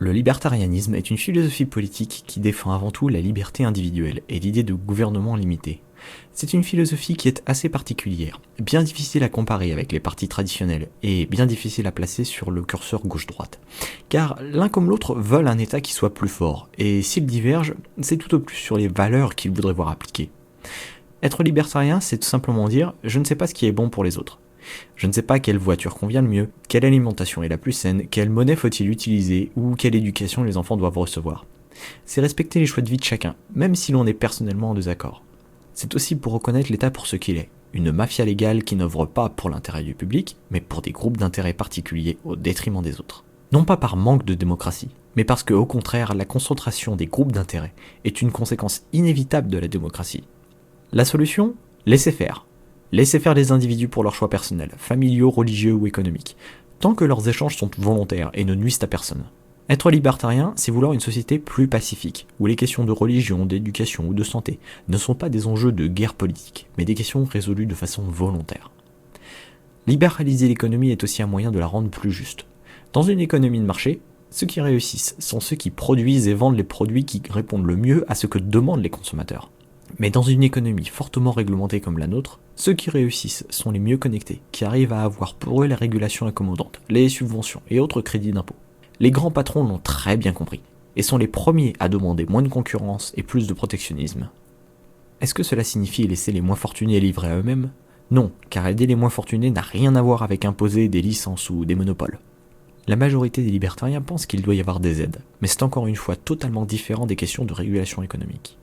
Le libertarianisme est une philosophie politique qui défend avant tout la liberté individuelle et l'idée de gouvernement limité. C'est une philosophie qui est assez particulière, bien difficile à comparer avec les partis traditionnels et bien difficile à placer sur le curseur gauche-droite. Car l'un comme l'autre veulent un État qui soit plus fort, et s'ils divergent, c'est tout au plus sur les valeurs qu'ils voudraient voir appliquées. Être libertarien, c'est tout simplement dire « je ne sais pas ce qui est bon pour les autres ». Je ne sais pas quelle voiture convient le mieux, quelle alimentation est la plus saine, quelle monnaie faut-il utiliser ou quelle éducation les enfants doivent recevoir. C'est respecter les choix de vie de chacun, même si l'on est personnellement en désaccord. C'est aussi pour reconnaître l'État pour ce qu'il est, une mafia légale qui n'œuvre pas pour l'intérêt du public, mais pour des groupes d'intérêts particuliers au détriment des autres. Non pas par manque de démocratie, mais parce que, au contraire, la concentration des groupes d'intérêts est une conséquence inévitable de la démocratie. La solution ? Laissez faire. Laissez faire les individus pour leurs choix personnels, familiaux, religieux ou économiques, tant que leurs échanges sont volontaires et ne nuisent à personne. Être libertarien, c'est vouloir une société plus pacifique, où les questions de religion, d'éducation ou de santé ne sont pas des enjeux de guerre politique, mais des questions résolues de façon volontaire. Libéraliser l'économie est aussi un moyen de la rendre plus juste. Dans une économie de marché, ceux qui réussissent sont ceux qui produisent et vendent les produits qui répondent le mieux à ce que demandent les consommateurs. Mais dans une économie fortement réglementée comme la nôtre, ceux qui réussissent sont les mieux connectés, qui arrivent à avoir pour eux la régulation accommodante, les subventions et autres crédits d'impôt. Les grands patrons l'ont très bien compris, et sont les premiers à demander moins de concurrence et plus de protectionnisme. Est-ce que cela signifie laisser les moins fortunés livrer à eux-mêmes ? Non, car aider les moins fortunés n'a rien à voir avec imposer des licences ou des monopoles. La majorité des libertariens pensent qu'il doit y avoir des aides, mais c'est encore une fois totalement différent des questions de régulation économique.